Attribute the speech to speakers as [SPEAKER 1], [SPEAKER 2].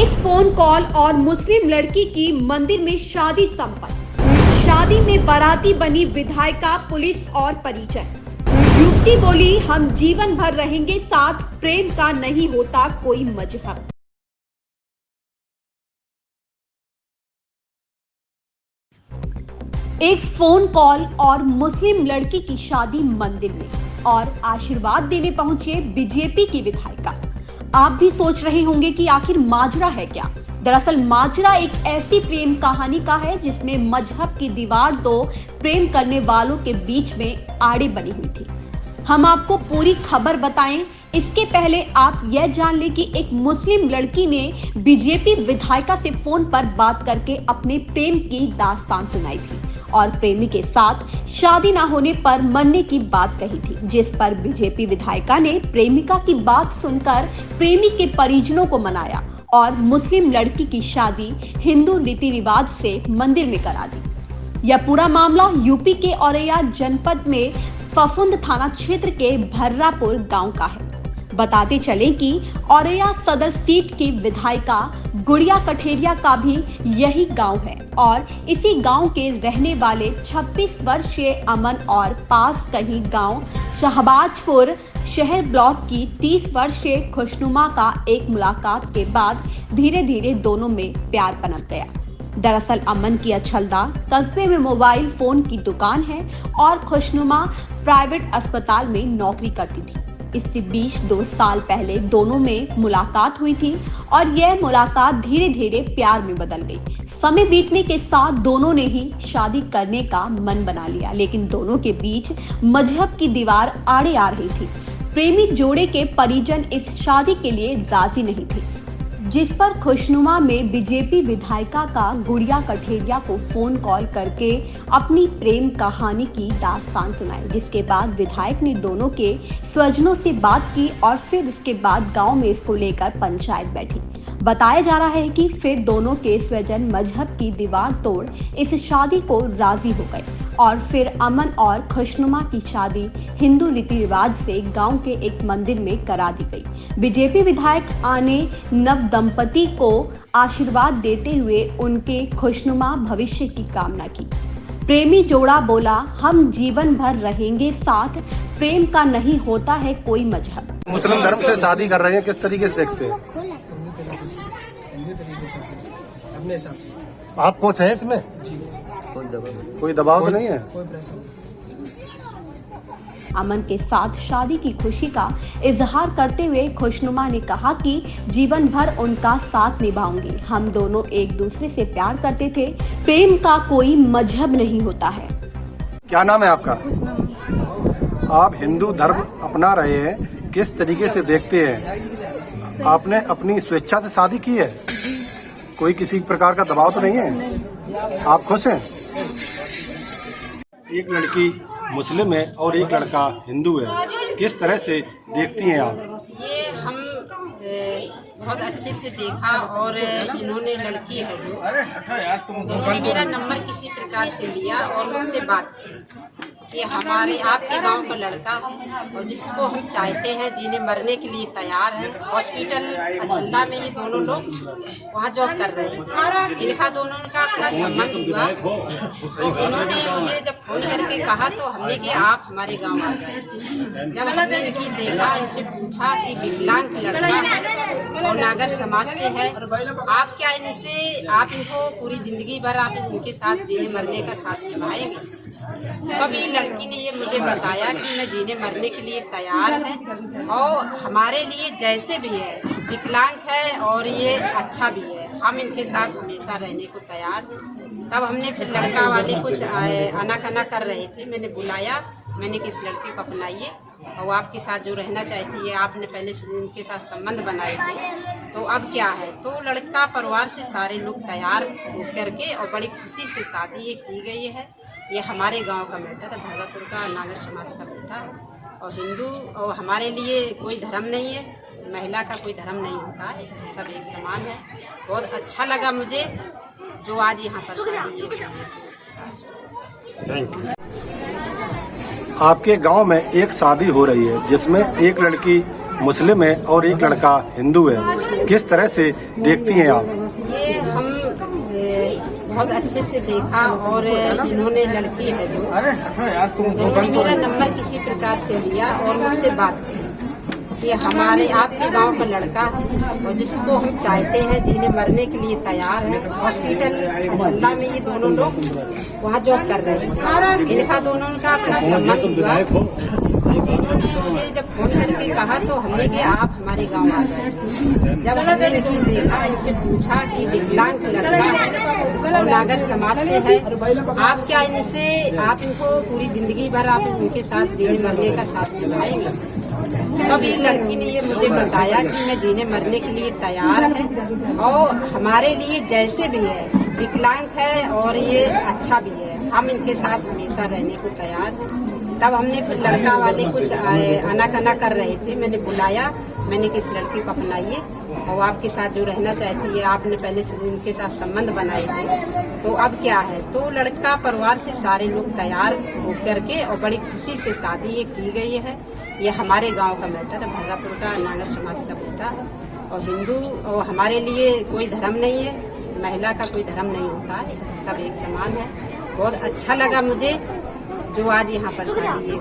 [SPEAKER 1] एक phone call और मुस्लिम लड़की की मंदिर में शादी संपन्न। शादी में बाराती बनी विधायिका, पुलिस और परिजन। युवती बोली, हम जीवन भर रहेंगे साथ, प्रेम का नहीं होता कोई मजहब। एक फोन कॉल और मुस्लिम लड़की की शादी मंदिर में और आशीर्वाद देने पहुंचे बीजेपी की विधायिका। आप भी सोच रहे होंगे कि आखिर माजरा है क्या। दरअसल माजरा एक ऐसी प्रेम कहानी का है जिसमें मजहब की दीवार तो प्रेम करने वालों के बीच में आड़े बनी हुई थी। हम आपको पूरी खबर बताएं, इसके पहले आप यह जान लें कि एक मुस्लिम लड़की ने बीजेपी विधायिका से फोन पर बात करके अपने प्रेम की दास्तान सुनाई थी और प्रेमी के साथ शादी ना होने पर मरने की बात कही थी, जिस पर बीजेपी विधायिका ने प्रेमिका की बात सुनकर प्रेमी के परिजनों को मनाया और मुस्लिम लड़की की शादी हिंदू रीति रिवाज से मंदिर में करा दी। यह पूरा मामला यूपी के औरैया जनपद में फफूंद थाना क्षेत्र के भर्रापुर गांव का है। बताते चले कि औरैया सदर सीट की विधायिका गुड़िया कठेरिया का भी यही गांव है और इसी गांव के रहने वाले 26 वर्षीय अमन और पास कहीं गांव शहबाजपुर शहर ब्लॉक की 30 वर्षीय खुशनुमा का एक मुलाकात के बाद धीरे धीरे दोनों में प्यार पनप गया। दरअसल अमन की अछलदा कस्बे में मोबाइल फोन की दुकान है और खुशनुमा प्राइवेट अस्पताल में नौकरी करती थी। इससे बीच 2 साल पहले दोनों में मुलाकात हुई थी और यह मुलाकात धीरे धीरे प्यार में बदल गई। समय बीतने के साथ दोनों ने ही शादी करने का मन बना लिया, लेकिन दोनों के बीच मजहब की दीवार आड़े आ रही थी। प्रेमी जोड़े के परिजन इस शादी के लिए राजी नहीं थे, जिस पर खुशनुमा में बीजेपी विधायिका का गुड़िया कठेरिया को फोन कॉल करके अपनी प्रेम कहानी की दास्तान सुनाई, जिसके बाद विधायक ने दोनों के स्वजनों से बात की और फिर उसके बाद गांव में इसको लेकर पंचायत बैठी। बताया जा रहा है कि फिर दोनों के स्वजन मजहब की दीवार तोड़ इस शादी को राजी हो गए और फिर अमन और खुशनुमा की शादी हिंदू रीति रिवाज से गांव के एक मंदिर में करा दी गई। बीजेपी विधायक आने नव दंपति को आशीर्वाद देते हुए उनके खुशनुमा भविष्य की कामना की। प्रेमी जोड़ा बोला, हम जीवन भर रहेंगे साथ, प्रेम का नहीं होता है कोई मजहब।
[SPEAKER 2] मुस्लिम धर्म से शादी कर रहे हैं, किस तरीके से देखते हैं?
[SPEAKER 3] अपने हिसाब से।
[SPEAKER 2] आप कुछ है इसमें? कोई दबाव तो नहीं है?
[SPEAKER 1] अमन के साथ शादी की खुशी का इजहार करते हुए खुशनुमा ने कहा कि जीवन भर उनका साथ निभाऊंगी। हम दोनों एक दूसरे से प्यार करते थे, प्रेम का कोई मजहब नहीं होता है।
[SPEAKER 2] क्या नाम है आपका? आप हिंदू धर्म अपना रहे हैं, किस तरीके से देखते हैं? आपने अपनी स्वेच्छा से शादी की है, कोई किसी प्रकार का दबाव तो नहीं है? आप खुश हैं? एक लड़की मुस्लिम है और एक लड़का हिंदू है, किस तरह से देखती हैं आप?
[SPEAKER 4] ये हम बहुत अच्छे से देखा और इन्होंने लड़की है जो इन्होंने मेरा नंबर किसी प्रकार से लिया और मुझसे बात की कि हमारे आपके गांव का लड़का है और जिसको हम चाहते हैं, जिन्हें मरने के लिए तैयार है। हॉस्पिटल अझल्ला में ये दोनों लोग वहाँ जॉब कर रहे हैं। इनका दोनों का अपना संबंध हुआ तो उन्होंने मुझे जब फोन करके कहा तो हमने कि आप हमारे गांव आ जाए। जब हमने इनकी देखा, इनसे पूछा कि विकलांग लड़का है और नागर समाज से है, आप क्या इनसे आप इनको पूरी जिंदगी भर आप इनके साथ जीने मरने का साथ निभाएंगे? कभी लड़की ने ये मुझे बताया कि मैं जीने मरने के लिए तैयार है और हमारे लिए जैसे भी है, विकलांग है और ये अच्छा भी है, हम इनके साथ हमेशा रहने को तैयार हैं। तब हमने फिर लड़का वाले कुछ आना कर रहे थे, मैंने बुलाया, मैंने किस लड़के को अपनाइए और आपके साथ जो रहना चाहती है, आपने पहले इनके साथ संबंध बनाए थे, तो अब क्या है? तो लड़का परिवार से सारे लोग तैयार करके और बड़ी खुशी से शादी ये की गई है। ये हमारे गांव का बेटा है, भगतपुर का नागर समाज का बेटा है और हिंदू और हमारे लिए कोई धर्म नहीं है, महिला का कोई धर्म नहीं होता है, सब एक समान है। बहुत अच्छा लगा मुझे जो आज यहाँ पर शादी ये।
[SPEAKER 2] आपके गांव में एक शादी हो रही है जिसमें एक लड़की मुस्लिम है और एक लड़का हिंदू है, किस तरह से देखती हैं आप?
[SPEAKER 4] ये हम बहुत अच्छे से देखा और इन्होंने लड़की है जो इन्होंने मेरा नंबर किसी प्रकार से लिया और मुझसे बात की कि हमारे आपके गांव का लड़का है और जिसको हम चाहते हैं जीने मरने के लिए तैयार है। हॉस्पिटल अचल्ला में ये दोनों लोग वहाँ जॉब कर रहे हैं। इनका दोनों का अपना संबंध हुआ। उन्होंने मुझे जब फोन करके कहा तो हमने कि आप हमारे गांव आ जाए। जब हमने इनकी देखा, इनसे पूछा कि विकलांग लड़का है और नागर समाज से है, आप क्या इनसे आप इनको पूरी जिंदगी भर आप इनके साथ जीने मरने का साथ निभाएंगे? तब ये लड़की ने ये मुझे बताया कि मैं जीने मरने के लिए तैयार है और हमारे लिए जैसे भी है, विकलांग है और ये अच्छा भी है, हम इनके साथ हमेशा रहने को तैयार हैं। तब हमने फिर लड़का वाले कुछ आना कर रहे थे, मैंने बुलाया, मैंने किस लड़की को अपनाइए और आपके साथ जो रहना चाहती है, आपने पहले से उनके साथ संबंध बनाए थे, तो अब क्या है? तो लड़का परिवार से सारे लोग तैयार होकर के और बड़ी खुशी से शादी ये की गई है। ये हमारे गांव का मैटर है, भर्रापुर का नागर समाज का बेटा है और हिंदू और हमारे लिए कोई धर्म नहीं है, महिला का कोई धर्म नहीं होता है, सब एक समान है। बहुत अच्छा लगा मुझे जो आज यहाँ पर शादी ये